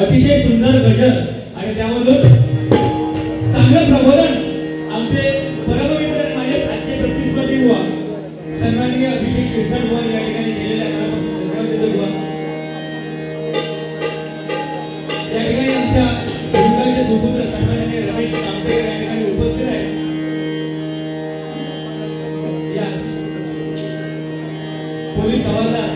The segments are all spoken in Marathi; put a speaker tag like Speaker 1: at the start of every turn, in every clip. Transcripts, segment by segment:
Speaker 1: अतिशय सुंदर गजल आणि त्यामधून चांगलं प्रबोधन आमचे परममित्र माझे आजचे प्रतिस्पर्धी बुवा सन्माननीय अभिषेक शिरसाट बुवा या ठिकाणी गेलेले आहेत बुवा या ठिकाणी आमच्या गुरुकाचे सुपुत्र सन्माननीय रमेश कामतेकर या ठिकाणी उपस्थित आहेत. या पोलीस हवालदार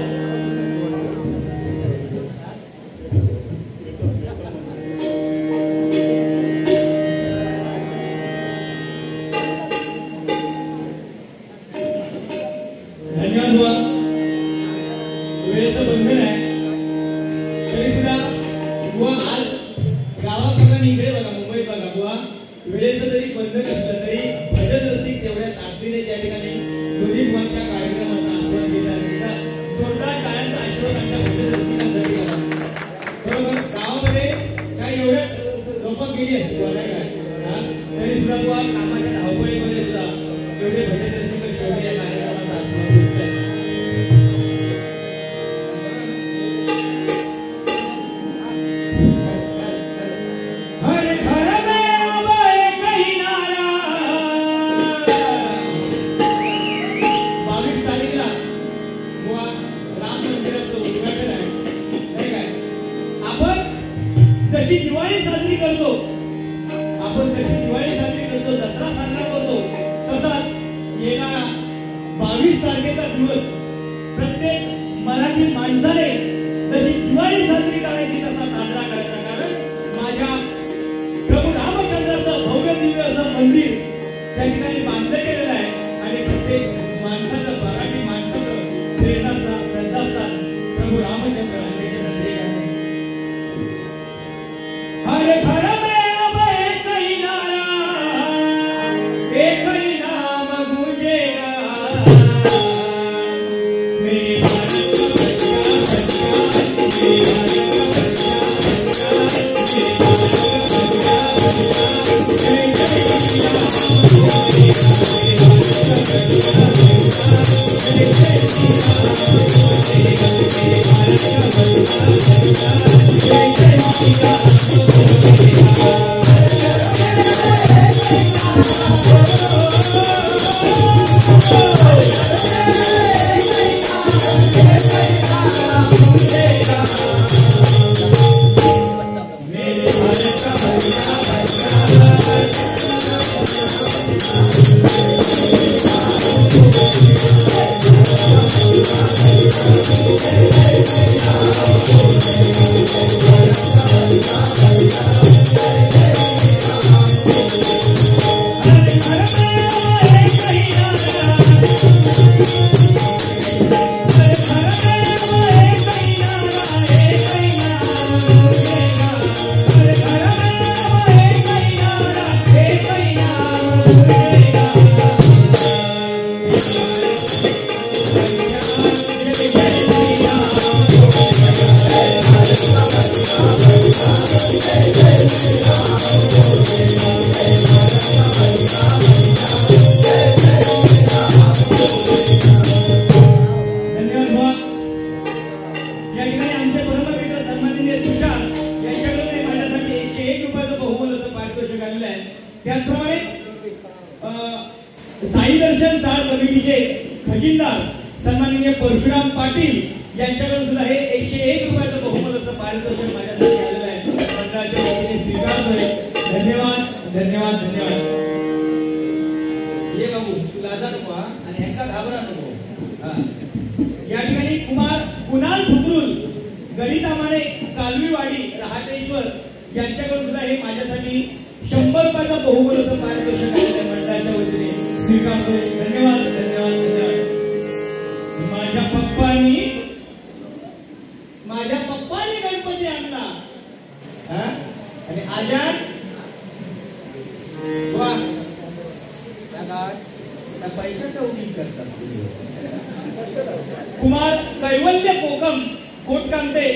Speaker 2: कुमार कैवल्य कोकम कोटकांते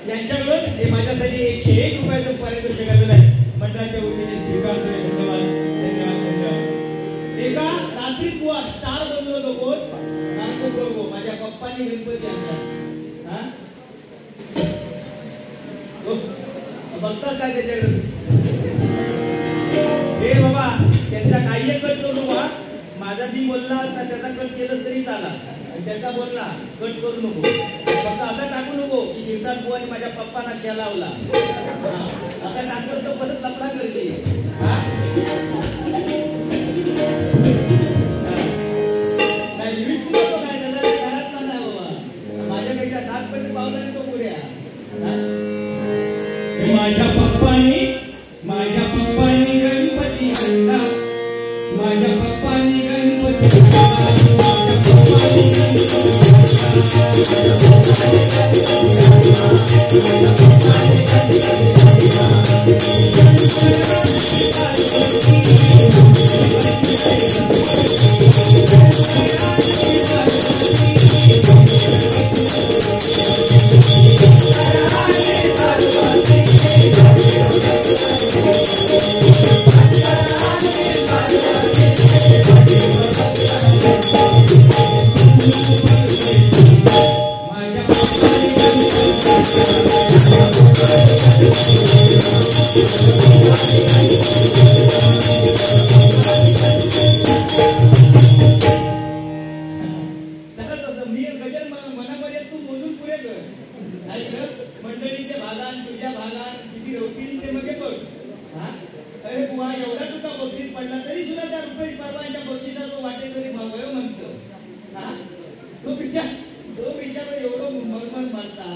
Speaker 2: यांच्याकडून हे माझ्यासाठी 101 रुपयाचं पारितोषिक आलेलं आहे. मंडळाच्या वतीने स्वीकारतोय. धन्यवाद धन्यवाद धन्यवाद. एका रात्रीत बुवा स्टार बनलो होतो कोण नाको प्रभू माझ्या पप्पांनी गणपती आणला. बघतात काय त्याच्याकडे? हे बाबा त्यांचा काही कट करू नका. माझा ती बोलला तर त्याचा कट केलं तरी चाला. आणि त्याचा बोलला कट करू नको. फक्त असं टाकू नको की शिरसाट बुवानी माझ्या पप्पांना शिया लावला. असं टाकलं तर परत लफडा करते. नाही लिमिट तुला तो काय त्याला घरातला नाही बाबा. माझ्यापेक्षा 7 पट पावलाने तो पुढे.
Speaker 1: माझ्या पप्पानी गणपती आणला. माझ्या पप्पानी गणपती मंडळीचे भागान तुझ्या भागान किती होतील ते मग बघ. अरे बुवा एवढा तुझा बक्षीस पडला तरी सुद्धा त्या रुपेश बाबांच्या बक्षिसा तो वाटेकरी भाऊ म्हणतो. तो बिचार एवढं मरमर मारता.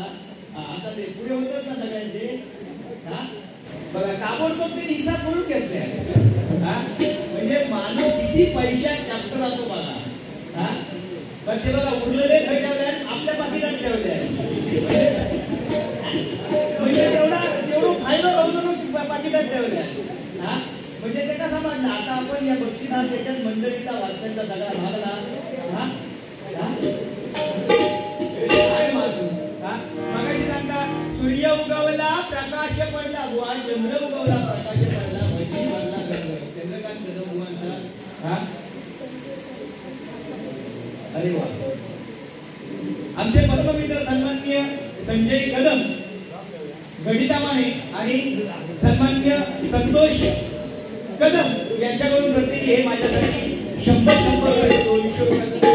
Speaker 1: आता ते पुढे होतात ना सगळ्यांचे. बघा ताबडतोब ते हिसाब करून घेतले. म्हणजे माणूस किती पैशात जास्त राहतो बघा. पण ते बघा उरलेले खै ठेवले आपल्या पाकिटात ठेवले. म्हणजे तेवढं फायदा राहू नको पाकिटात ठेवले. म्हणजे ते का समजलं आता आपण या बक्षिसात त्याच्यात मंडळीचा वाचनाचा सगळा भागला. काय मागू मगाशी सांगता सूर्य उगवला प्रकाश पडला बुवा. चंद्र उगवला प्रकाश पडला. भजी पडला चंद्रकांत कदम बुवांचा. अरे वा. आमचे परममित्र सन्माननीय संजय कदम गणितामाने आणि सन्माननीय संतोष कदम यांच्याकडून प्रत्येकी हे माझ्यासाठी 100 200 रुपये.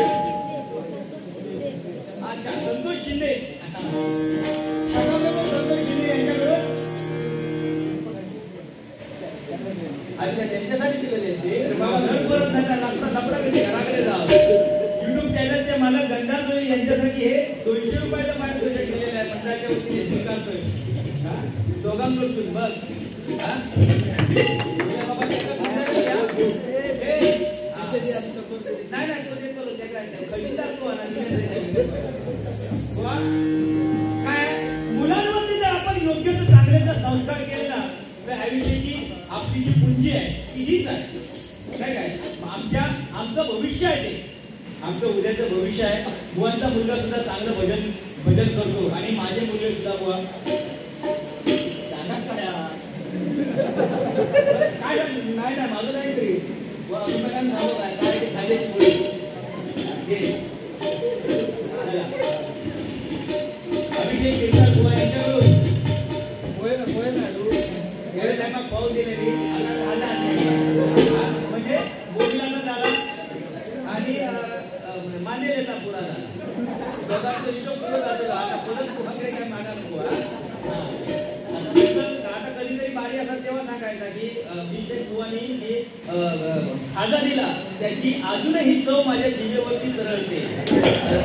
Speaker 1: अच्छा संतोष शिंदे संतोष शिंदे यांच्याकडून. अच्छा त्यांच्यासाठी दिलेले ते बाबा घर परत लपडा कधी घराकडे जा. युट्यूब चॅनलचे मालक गंधार जोई यांच्यासाठी हे 200 रुपयाचं पारितोषिक दिलेलं आहे. मंडळाच्या वतीने स्वीकारतोय. दोघांकडून बघ. नाही तो देतो खजिनदार तो काय मुलांवरती जर आपण योग्य तर चांगल्याचा संस्कार केला ना तर आयुष्याची आपली जी पुंजी आहे ती हीच आहे. काय आमचं भविष्य आहे ते. आमचं उद्याचं भविष्य आहे. बुवांचा मुलगा सुद्धा चांगलं भजन करतो आणि माझे मुले सुद्धा बुवा काय नाही माझं नाही तरी काय खाली अभिषेक शिरसाट बुवा यांच्याकडून पाऊस दिलेली म्हणजे बोगलाचा झाला आणि मांदेलेचा पुरा झाला. दोघांचा हिशोब पुढे जातो. आता परत कुणाकडे काय मागा नको. आता कधीतरी बारी असतात तेव्हा सांगायचा की अभिषेक बुवानी खाजा दिला त्याची अजूनही चव माझ्या जिभेवरती तरळते.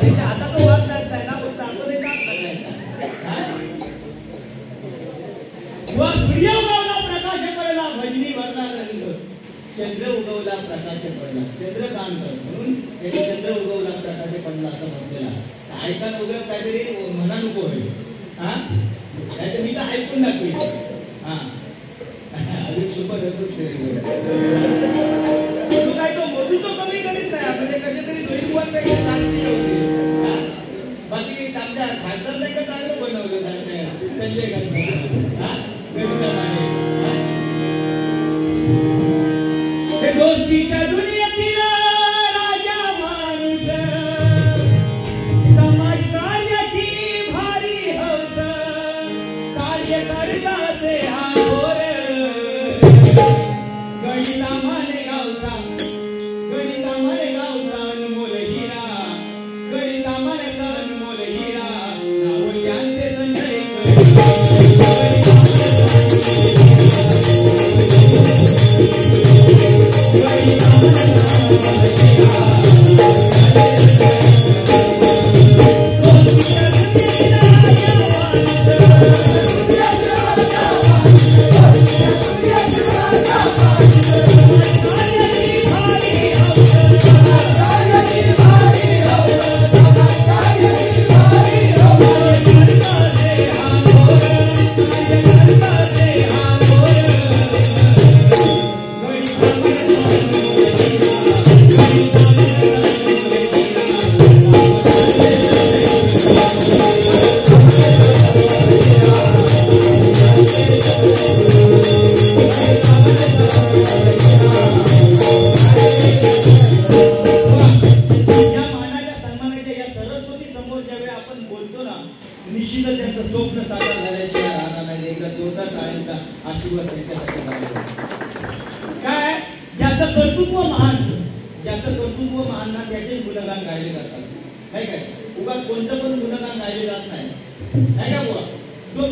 Speaker 1: त्याच्या हातात तो वाद जात नाही ना फक्त अजूनही जात सांगायचा. सूर्य उगवला प्रकाश पडला भजनी भरला रंग. चंद्र उगवला प्रकाश पडला चंद्रकांत म्हणून त्याने चंद्र उगवला प्रकाश पडला असं म्हटलेला. ऐकायला वगैरे काहीतरी म्हणा नको होईल. नाही तर मी तर ऐकून दाखवेल. अजून सुपर तू काय तो मोदी तो कमी करीत नाही. म्हणजे कसे तरी दोन चांगली होती. बाकी आमच्या खासदार नाही का चांगलं बनवलं संजय दोस्तीच्या दुनियेतील राजा माणूस समाज कार्याची भारी हौस कार्य करता
Speaker 2: से हा मोर गणिता माने गावचा अनमोल हिरा गणिता मानेचा अनमोल हिरा नाव त्यांचे संजय निश्चितच त्यांचं स्वप्न साकार झाल्याची राहणार नाही. एकदा जोरदार टाळ्यांचा आशीर्वाद त्यांच्यासाठी झाला. काय ज्याचं कर्तृत्व महान ना त्याचे गुणगान गायले जातात. काय काय उगाच कोणतं पण गुणगान गायले जात नाही. नाही का बुवा तो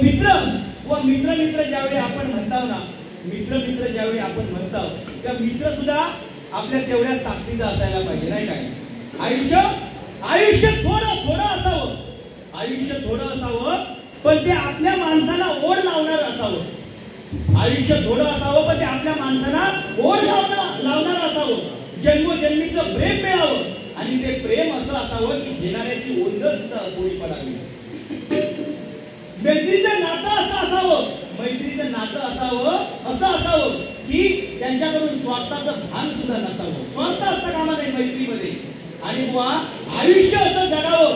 Speaker 2: मित्र ज्यावेळी आपण म्हणताव ना ज्यावेळी आपण म्हणताव त्या मित्र सुद्धा आपल्या तेवढ्याच ताकदीचा असायला पाहिजे. नाही काय आयुष्य थोडं असावं पण ते आपल्या माणसाला ओढ लावणार असावं. जन्मोजन्मीचं प्रेम मिळावं आणि ते प्रेम असं असावं की घेणाऱ्याची ओंजळ सुद्धा पोळी पडावी. मैत्रीचं नातं असं असावं की त्यांच्याकडून स्वार्थाचं भान सुद्धा नसावं. स्वार्थ असता कामा नाही मैत्रीमध्ये. आणि बुवा आयुष्य असं जगावं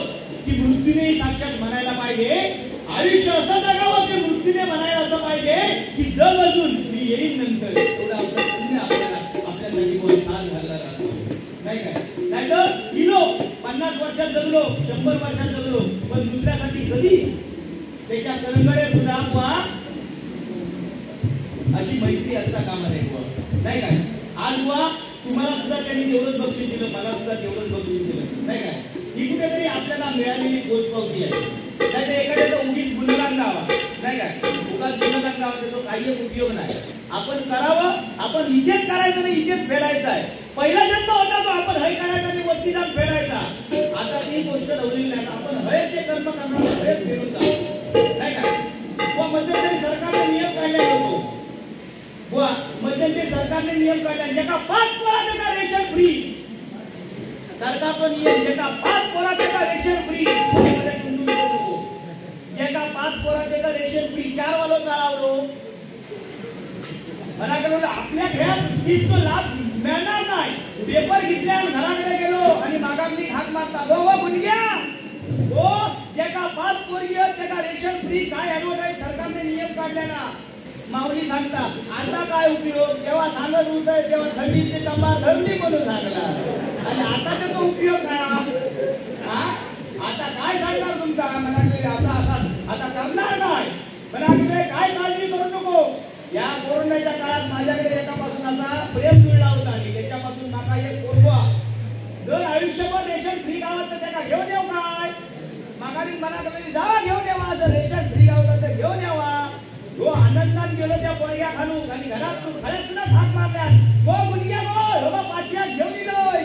Speaker 2: की मृत्यूने साक्षात म्हणायला पाहिजे. आयुष्य असं जगावं की मृत्यूने म्हणायला असं पाहिजे की जग अजून मी येईन नंतर. एवढं आपलं पुण्य आपल्यासाठी कोण साथ घालणार असं नाही काय. नाहीतर किलो 50 वर्षात जगलो 100 वर्षात जगलो पण दुसऱ्यासाठी कधी त्याच्या करंगळे सुद्धा बुवा अशी मैत्री असता कामा नाही बुवा. नाही काय आज बुवा तुम्हाला सुद्धा त्यांनी तेवढंच बक्षीस दिलं मला सुद्धा तेवढंच बक्षीस दिलं. नाही काय ही कुठेतरी आपल्याला मिळालेली पोचपावती आहे. नाही तर एखाद्याचा उगीच गुणगान गावा. नाही काय उगाच गुणगान गावा त्याचा काही उपयोग नाही. आपण करावं आपण इथेच करायचं नाही इथेच फेडायचं आहे. पहिला जन्म होता तो आपण हय करायचा आणि वरती जाऊन फेडायचा. आता ती गोष्ट ठरवलेली नाही. आपण हयचे कर्म करणार हयच फेडून जा. नाही काय मध्यंतरी सरकारने नियम काढला होतो. मध्यंतरी सरकारने नियम काढला एका 5 पोराचे का रेशन फ्री. सरकारचा नियम एका 5 पोराचे का रेशन फ्री. एका 5 पोराचे का रेशन फ्री 4 वालो चालवलो. मला कळलं आपल्या घरात स्कीमचा लाभ मिळणार नाही. पेपर घेतल्या घराकडे गेलो आणि मागातली हाक मारता गो गुणग्या हो एका 5 पोरगी त्याला रेशन फ्री. काय ऍडव्हर्टाईज सरकारने नियम काढले ना. माऊली सांगतात आता काय उपयोग. जेव्हा सांगत होत तेव्हा थंडीची कंबार धरली म्हणून सांगला आणि आता त्याचा उपयोग काय. आता काय सांगणार तुमचा म्हणाले असा आता करणार नाही. म्हणाले काय काळजी करू नको. या कोरोनाच्या काळात माझ्याकडे एकापासून असा प्रेम जुळला होता आणि त्याच्यापासून माझा एक पोरगा जर आयुष्यभर रेशन फ्री गावात तर त्याला घेऊन येऊ काय. मागारी मला कळली जावा घेऊन यावा. जर रेशन फ्री गावात तर घेऊन यावा. तो आनंदात गेलो त्या पोरग्या खालू आणि घरात तू खळ्यातूनच हाक मारल्या गो गुणग्या गो हो 5व्यात घेऊन येलोय.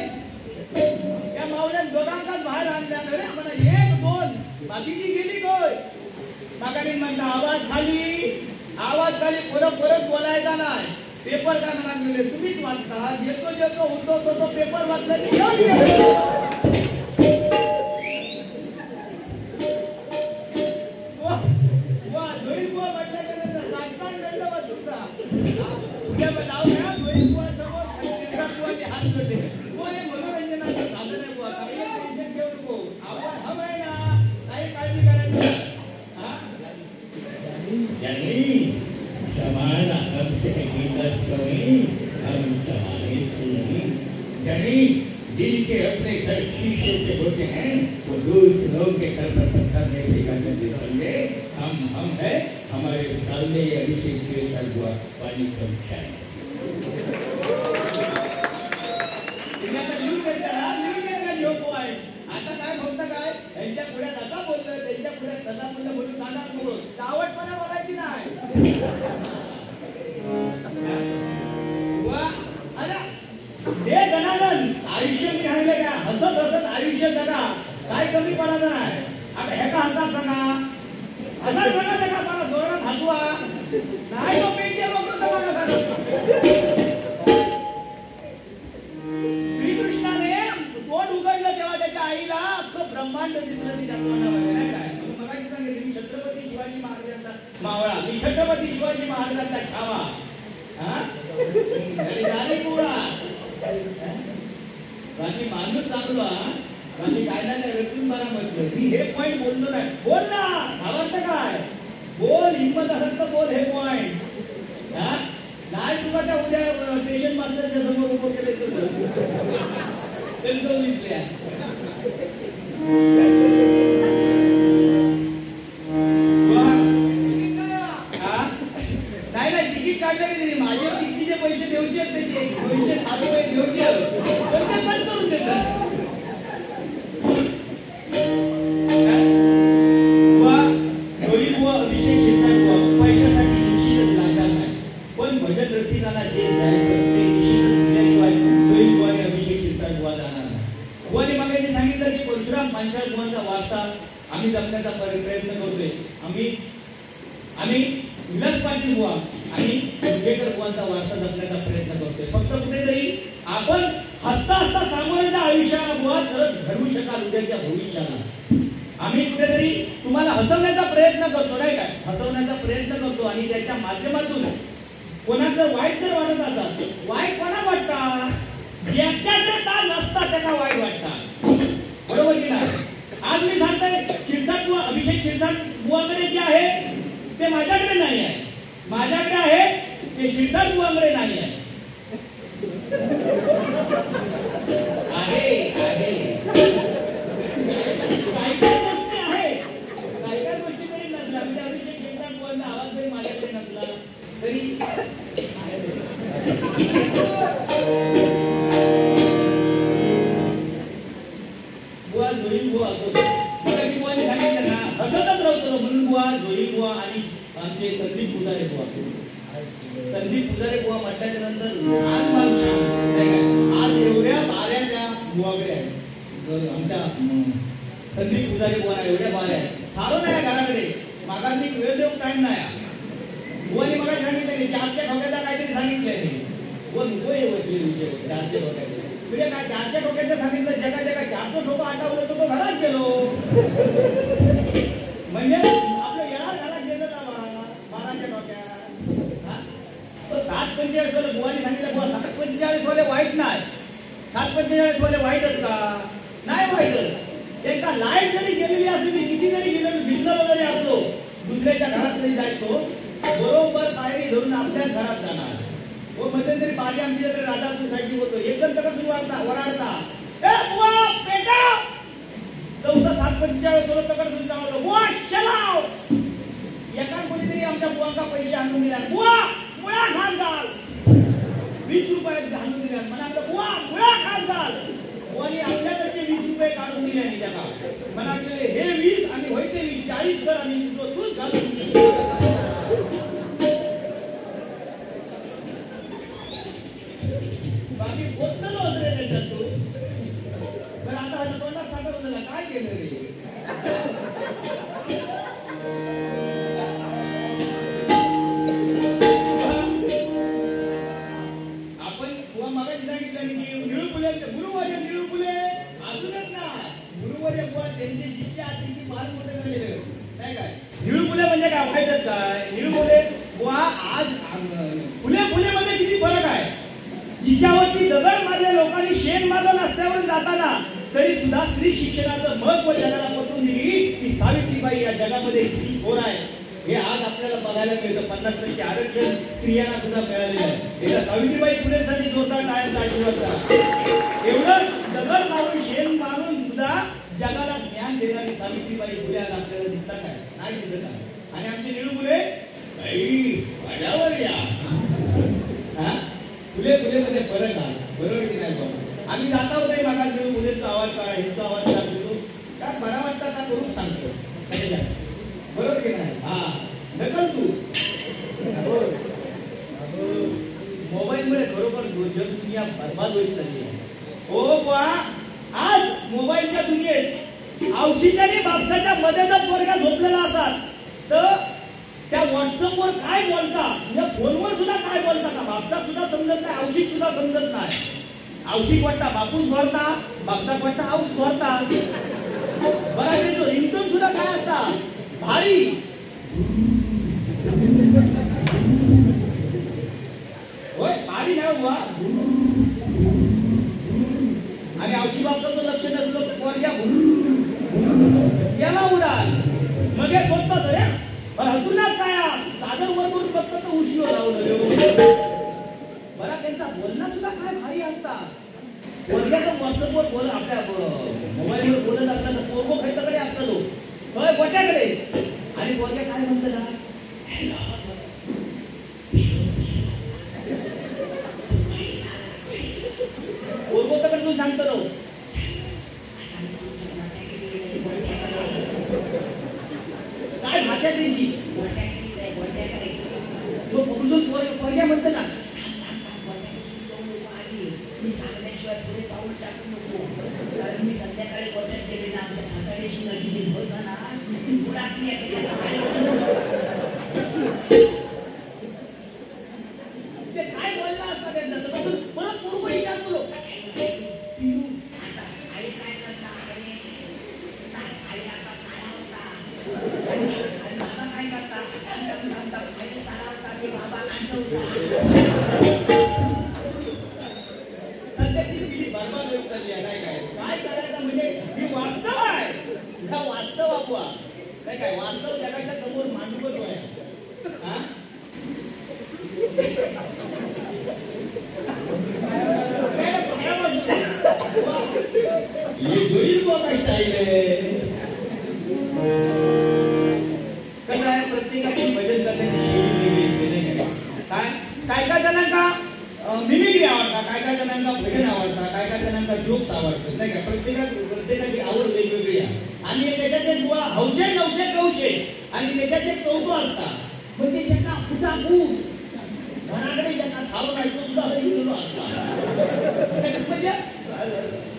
Speaker 2: त्या मावल्यात दोघांचाच बाहेर आणल्या. अरे मला 1-2 बाकीची गेली गोय. मागारी म्हणला आवाज खाली परत बोलायचा नाही. पेपर काय म्हणाले तुम्हीच वाचता. येतो होतो पेपर वाचला मनोरंजनाचं साधन आहे बुवा. काही टेन्शन घेऊ नको. आपण हम आहे ना काही काळजी करायची.
Speaker 1: जिनके अपने घर शीशे के होते हैं वो दूसरों के घर पर पत्थर नहीं भिगाने देते। हम है हमारे सामने अभिषेक के साथ हुआ पानी कम चाय। आता काय फक्त काय त्यांच्या पुढ्यात असा बोलतोय त्यांच्या पुढ्यात तसा बोललं म्हणून कानात बोलून चावटपणा बोलायची नाही। हे गणानन आयुष्य मी राहिले का हसत हसत आयुष्य जगा काय कमी पडायचं नाही। आता हे का हसा सांगा हसा सांगा त्या मला जोरात हसवा नाही तो पेंटिया वापरतो बघा सांगा। श्रीकृष्णाने तोंड उघडलं तेव्हा त्याच्या आईला अख्खं ब्रह्मांड दिसलं ती तत्वांनामध्ये नाही काय मला सांगितलं मी छत्रपती शिवाजी महाराजांचा मावळा मी छत्रपती शिवाजी महाराजांचा छावा हा झाले पुरा बाकी माणूस चांगला बाकी काय नाही रतून बरा म्हटलं मी हे पॉइंट बोललो नाही बोल ना आवडतं काय बोल हिंमत असेल तर बोल हे पॉइंट हा नाही तुला त्या उद्या स्टेशन मास्टरच्या समोर उभं केले तर दिसल्या नाही तिकीट काढलं की माझे तिकीटचे पैसे देऊचे आहेत त्याचे दोनशे ₹7 देऊचे पण ते कट करून देतात अभिषेक पैशासाठी निश्चितच लागणार नाही पण भजन रसिकांना जे जायचं ते निश्चितच अभिषेक शिरसाट बुवा जाणार नाही। बुवाने मग सांगितलं की परशुराम पांचाळ बुवांचा वारसा आम्ही जपण्याचा प्रयत्न करतोय। आम्ही विलास पाटील बुवा आणि दुर्गेकर बुवांचा वारसा जपण्याचा प्रयत्न करतोय। फक्त कुठेतरी आपण हसता हसता सामोरच्या आयुष्याला बुवा खरंच घडवू शकाल उद्याच्या भविष्याला। आम्ही कुठेतरी तुम्हाला हसवण्याचा प्रयत्न करतो नाही काय हसवण्याचा प्रयत्न करतो आणि त्याच्या माध्यमातून कोणाचं वाईट जर वाटत असतात वाईट कोणा वाटतात ज्याच्याकडे ताल नसतात त्यांना वाईट वाटतात बरोबर की नाही। आज मी सांगतोय शिरसाट बुवा अभिषेक शिरसाट बुवाकडे जे आहे ते माझ्याकडे नाही आहे माझ्याकडे आहे ते शिरसाट बुवाकडे नाही आहे आहे काही गोष्टी आहे काही गोष्टी जरी नसल्या म्हणजे अभिषेक शिरसाट बुवांचा आवाज जरी माझ्याकडे नसला तरी बुवा जोई बुवा असतो बुवाने सांगितलं ना हसतच राहतो म्हणून बुवा जोई बुवा आणि आमचे संदीप पुजारे बुवा म्हटल्याच्या नंतर आज एवढ्या बाऱ्या त्या बुवाकडे आहेत आमच्या संदीप पुजारे बुवा एवढ्या बाऱ्या आहेत फारो नाही घराकडे मागा मी वेळ देऊ टाइम नाही बुवाने मला सांगितलं की चारच्या ठोक्याचा काहीतरी सांगितलंय नाही बुवा नको चारच्या ठोक्याचे म्हणजे काय चारच्या ठोक्याचं सांगितलं जगा चारशे ठोका आठवलं तो घरात गेलो म्हणजे आपलं येणार घरात गेलं ना 12च्या ठोक्यात 7:45 वाले बुवाने सांगितलं बुवा 7:45 वाले वाईट नाही 7:45 वाले वाईटच का नाही वाईट एका लाईट जरी गेलेली असली किती जरी गेलेलो भिजलो वगैरे असलो दुसऱ्याच्या घरात नाही जायचो बरोबर पायरी धरून आपल्याच घरात जाणार व मध्यंतरी पाणी आमची जर राजापूर साठी होतो एकदम तक सुरू वराडता ए बुवा पेटा 7:45 सोबत तक सुरू जावलं बुवा चलाव एका कोणीतरी आमच्या बुवांका पैसे आणून दिला बुवा मुळा खाल घाल 20 रुपये आणून दिले मला आपलं बुवा मुळा खाल घाल बुवानी आपल्याकडचे 20 रुपये काढून दिले आणि त्याला मला आपले हे 20 आणि होते 40 कर आणि तूच घालून बाकी कोणतं असं रे तू पण आता हा तोंडात साखर झाला काय केलं रे आपण बुवा मागाशी सांगितलं की निळू फुले गुरुवर्य निळू फुले अजूनच ना गुरुवर्य बुवा त्यांचे शिष्य आज किती फार मोठे झालेले नाही काय निळू फुले म्हणजे काय वाईटच काय निळू फुले बुवा आज फुले मध्ये किती फरक आहे जिच्यावरती दगड मारले लोकांनी शेण मारलं रस्त्यावरून जाताना तरी सुद्धा स्त्री शिक्षणाचं महत्व जगाला पटवून दिली की सावित्रीबाई या जगामध्ये किती थोर आहे हे आज आपल्याला बघायला मिळतं 50% आरक्षण स्त्रियांना सुद्धा मिळालेलं आहे सावित्रीबाई फुलेसाठी जोरदार टाळ्यांचा आशीर्वाद करा एवढं फुले मध्ये फरक आहे, बरोबर की नाही बाबा? आम्ही जाता होते मागा घेऊन मुलींचा आवाज काढा, हिंचा आवाज काढतो, काय बरा वाटतं आता करून सांगतो, बरोबर की नाही? हा ढकल तू. मोबाईलमुळे खरोखर जग दुनिया बरबाद होत चालली आहे. हो बा, आज मोबाईलच्या दुनियेत औषधाने बापसाच्या मध्ये जर पोरगा झोपलेला असाल तर त्या व्हॉट्सअपवर काय बोलता, म्हणजे फोनवर सुद्धा काय बोलता का बापसा सुद्धा समजत नाही, औषध सुद्धा समजत नाही. औषध वाटता बापूस घोरता, बापसा वाटता औष घोरता. बरं ते जो रिंगटोन सुद्धा काय असता भारी. होय भारी नाही हुआ. आणि औषध बापसाचं लक्ष नसलं तर पोरग्या याला उडाल मग हे स्वतःच रे हतुनात काय दादर वर करून बघतो तर उशीवर लावलं. बरा त्यांचा बोलणं सुद्धा काय भारी असता. पोरग्याचं व्हॉट्सअपवर बोल आपल्या मोबाईलवर बोलत असला तर पोरगो खैताकडे असतो होय गोट्याकडे. आणि पोरग्या काय म्हणतं ना, पोरगो तकडे तू सांगतो काय भाषा त्याची पोरग्या म्हणतो ना, मी सांगल्याशिवाय पुढे पाऊल टाकू नको, कारण मी संध्याकाळी गोट्यात गेले ना आमच्या म्हातारीशी माझी बसा ना ते काय बोलला असता त्यांचं परत पूर्व विचारतो लोक आता आई काय करता, आई आता चाला होता आणि बाबा काय करता, आई चाला होता की बाबा कांचा होता. सध्याची पिढी बरबाद होत चालली आहे. काय करायचं म्हणजे ही वास्तव आहे, हा वास्तव आपवा नाही काय, वास्तव जगाच्या समोर मांडूच आहे. कसं आहे प्रत्येकाची भजन करण्याची शैली वेगळी. काय काय जणांका मिमिक्री आवडतात, काय जणांना भजन आवडतात, काय जणांना जोक्स आवडतात नाही का. प्रत्येकाची आवड वेगवेगळी आहे. आणि त्याच्यात एक बुवा हौशे नवशे कौशे आणि त्याच्यात एक कौतुक असतात. म्हणजे ज्यांना फुटाफूट घराकडे ज्यांना थांबत आहे तो सुद्धा हिंदू असतात. म्हणजे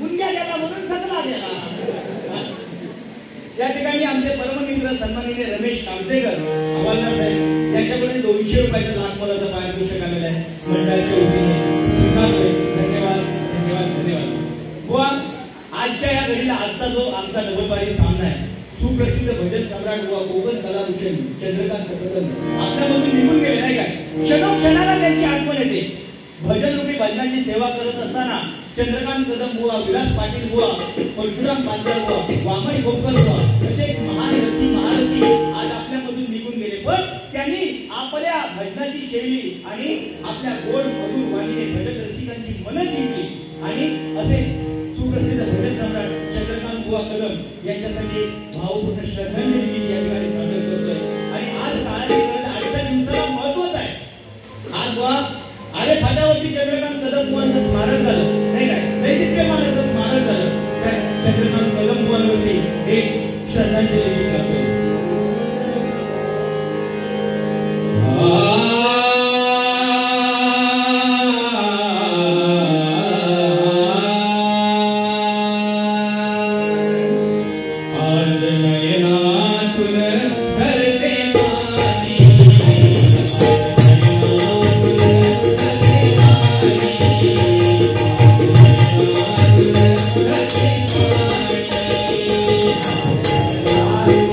Speaker 1: गुंग्या गेला म्हणून सगळा गेला. या ठिकाणी आमचे परममित्र सन्माननीय रमेश कामतेकर हवालदार साहेब यांच्याकडे 200 रुपयाचं लाख मोलाचं पारितोषिक आलेलं आहे. मंडळाच्या वतीने स्वीकारतोय. धन्यवाद धन्यवाद धन्यवाद. बुवा आजच्या या घडीला आजचा जो आमचा नवपारी सामना आहे, सुप्रसिद्ध भजन सम्राट बुवा कोकण कलाभूषण चंद्रकांत कदम आपल्यामधून निघून गेले नाही काय. क्षणोक्षणाला त्यांची आठवण येते. भजन रूपी भजनाची सेवा करत असताना चंद्रकांत कदम बुवा, विलास पाटील बुवा, परशुराम पांचाळ बुवा, वामन खोपकर बुवा असे एक महान व्यक्ती महारथी आज आपल्यामधून निघून गेले. पण त्यांनी आपल्या भजनाची शैली आणि आपल्या गोड मधुर वाणीने भजन रसिकांची मनं जिंकली. आणि असे सुप्रसिद्ध भजन सम्राट चंद्रकांत बुवा कदम यांच्यासाठी भावपूर्ण श्रद्धांजली गीत या ठिकाणी सादर करतोय. आणि आज काळाची गरज आजच्या दिवसाला महत्त्वाचं आहे. आज बुवा आरे फाट्यावरती चंद्रकांत कदम बुवांचं स्मारक झालं नाही काय, दैदिप्यमानाचं स्मारक झालं. त्या चंद्रकांत कदम बुवांवरती एक श्रद्धांजली गीत करतोय.
Speaker 3: Thank you.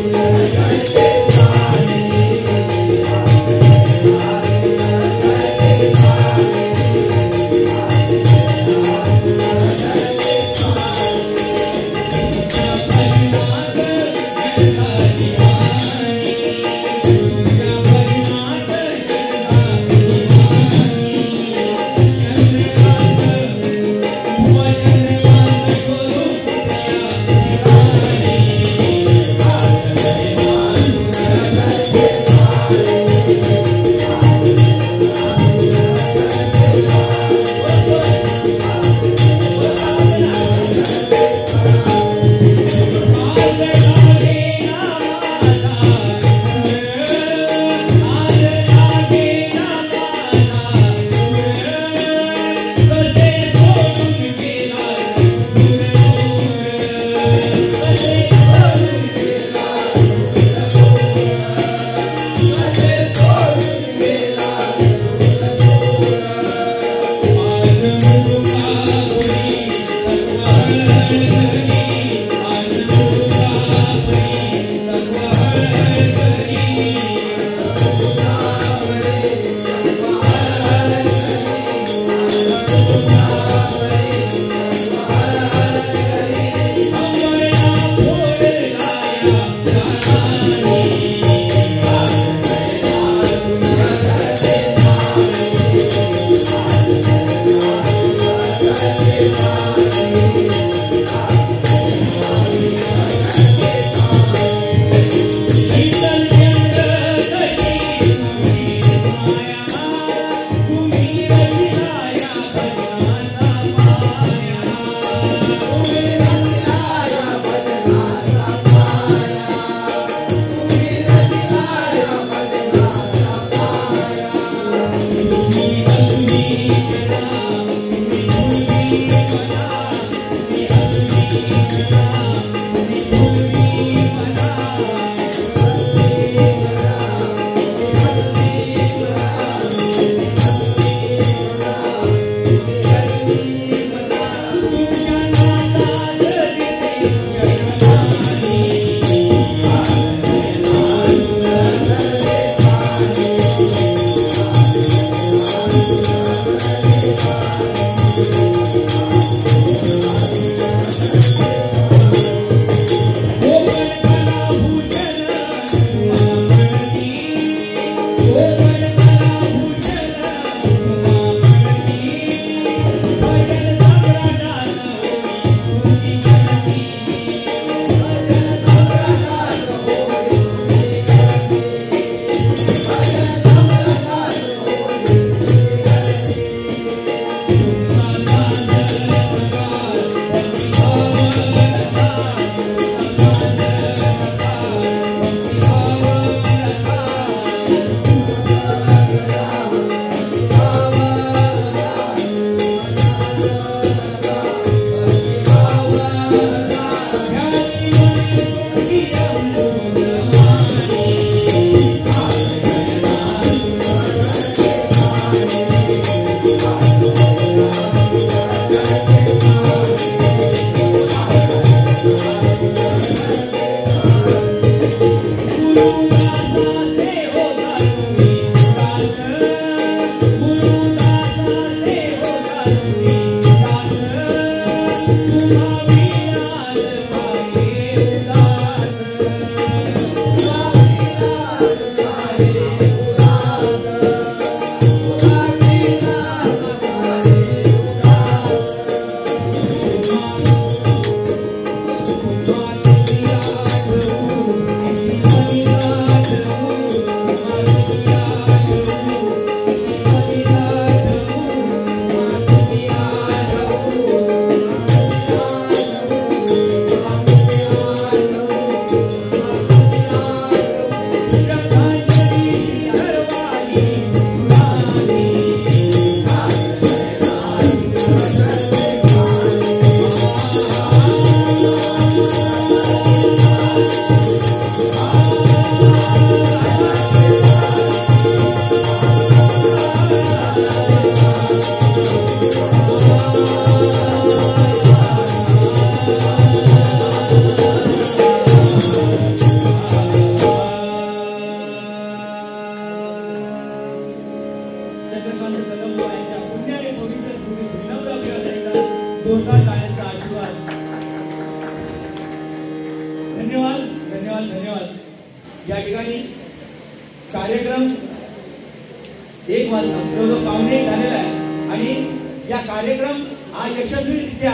Speaker 2: चंद्रकांत कदम यांच्या पुण्याने पवित्र स्मृती विनम्र अभिवादन जोरदार टाळ्यांचा आशीर्वाद. धन्यवाद धन्यवाद धन्यवाद. या ठिकाणी कार्यक्रम 1 वाजता पावणे झालेला आहे आणि या कार्यक्रम हा यशस्वीरित्या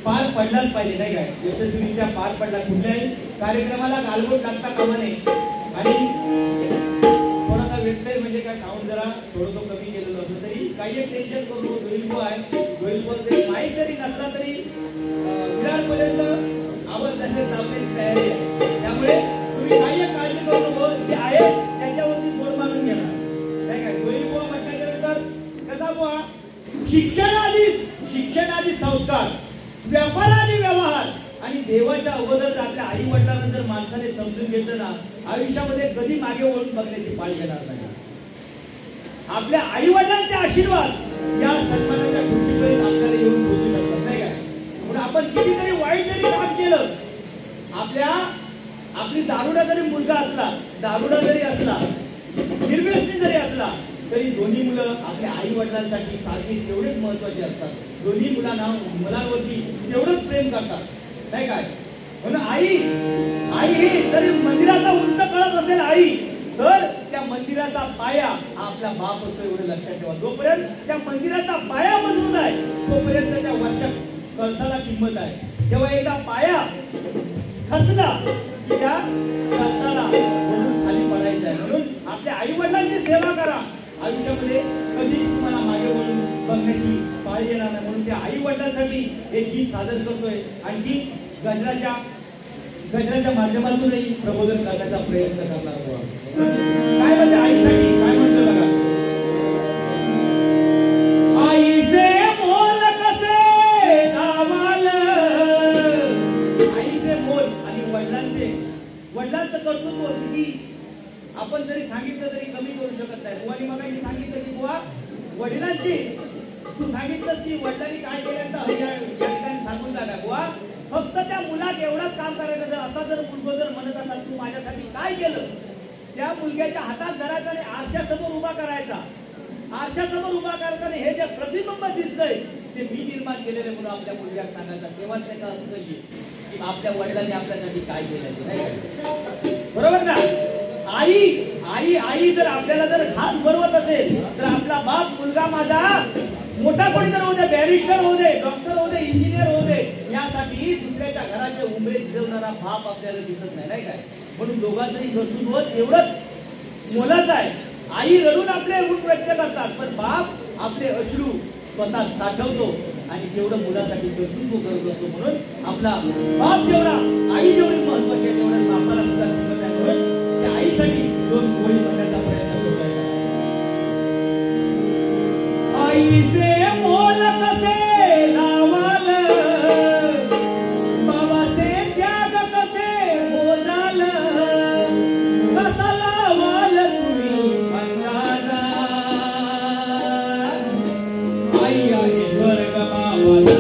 Speaker 2: पार पडलाच पाहिजे, नाही काय? यशस्वीरित्या पार पडला. कुठल्याही कार्यक्रमाला गालबोट लागता कामा नये. आणि थोडासा व्यत्यय म्हणजे काय, साऊंड जरा थोडंसं कमी केलेलं असलं तरी काही एक टेन्शन करू. दोईलबो आहे, दोईलबो जरी माहीत जरी नसला तरी विरारपर्यंत आवाज लावण्याची तयारी आहे. त्यामुळे तुम्ही काही एक काळजी करू नको. जे आहे त्याच्यावरती गोड मानून घेणार, नाही काय? दोईलबो म्हटल्याच्या नंतर कसा बुवा, शिक्षणादी संस्कार, व्यापारादी व्यवहार आणि देवाच्या अगोदर आपल्या आई वडिलांना जर माणसाने समजून घेतलं ना, आयुष्यामध्ये कधी मागे वळून बघण्याची पाळी येणार नाही. आपल्या आई वडिलांचे आशीर्वाद या सन्मानाच्या खुर्चीपर्यंत आपल्याला येऊन पोहोचू शकतात, नाही काय? म्हणून आपण कितीतरी वाईट जरी काम केलं, आपली दारुडा जरी मुलगा असला, दारुडा जरी असला, निर्व्यसनी जरी असला, तरी दोन्ही मुलं आपल्या आई वडिलांसाठी सारखी तेवढेच महत्वाचे असतात. दोन्ही मुलांवरती तेवढंच प्रेम करतात, नाही काय? म्हणून आई ही जरी मंदिराचा उंच कळस असेल आई, तर त्या मंदिराचा पाया हा आपला बाप असतो, एवढं लक्षात ठेवा. जोपर्यंत त्या मंदिराचा पाया मजबूत आहे तोपर्यंत त्या वरच्या कळसाला किंमत आहे. जेव्हा एकदा पाया खचला की त्या कळसाला खाली पडायचं आहे. म्हणून आपल्या आई वडिलांची सेवा करा. आयुष्यामध्ये कधी तुम्हाला मागे वळून बघण्याची पाळी येणार नाही. म्हणून त्या आई वडिलांसाठी एक गीत सादर करतोय. आणखी गजराच्या माध्यमातूनही प्रबोधन करण्याचा प्रयत्न करणार आहोत. काय म्हणते आईसाठी, काय म्हणतो बघा. आईचे मोल कसे लावाल, आईचे मोल आणि वडिलांचं कर्तृत्व किती आपण जरी सांगितलं तरी कमी करू शकत नाही. बुवानी मग सांगितलं की बुवा वडिलांची, तू सांगितलंस की वडिलांनी काय केल्याचं या ठिकाणी सांगून जागा. बुवा फक्त त्या मुलात एवढाच काम करायचं. जर असा जर मुलगा जर म्हणत असाल तू माझ्यासाठी काय केलं, त्या मुलग्याच्या हातात धरायचा आणि आरशासमोर उभा करायचा. आरशासमोर उभा करायचा आणि हे जे प्रतिबिंब दिसतंय ते मी निर्माण केलेले म्हणून आपल्या मुलग्याला सांगायचं. तेव्हा त्याचा अर्थ की आपल्या वडिलांनी आपल्यासाठी काय केलं, नाही बरोबर ना? आई जर आपल्याला जर हात उभरवत असेल तर आपला बाप, मुलगा माझा मोठा कोणी तर होऊ दे, बॅरिस्टर होऊ दे, डॉक्टर होऊ दे, इंजिनियर होऊ दे, यासाठी दुसऱ्याच्या घराचे उंबरे झिजवणारा बाप आपल्याला दिसत नाही, नाही काय? म्हणून दोघांचंही कर्तृत्व तेवढंच मोलाचं आहे. आई रडून आपले गुण व्यक्त करतात, पण बाप आपले अश्रू स्वतः साठवतो आणि तेवढं मुलासाठी कर्तृत्व करत असतो. म्हणून आपला बाप जेवढा, आई जेवढी महत्वाची आहे तेवढं बापाला सुद्धा किंमत आहे. म्हणून त्या आईसाठी 2 ओळी म्हणण्याचा प्रयत्न करतोय. आईचे मोल कसे लावाल, बाबाचे त्याग कसे मोजाल, कसा लावाल तुम्ही अंदाजा. आई आहे स्वर्ग बाबा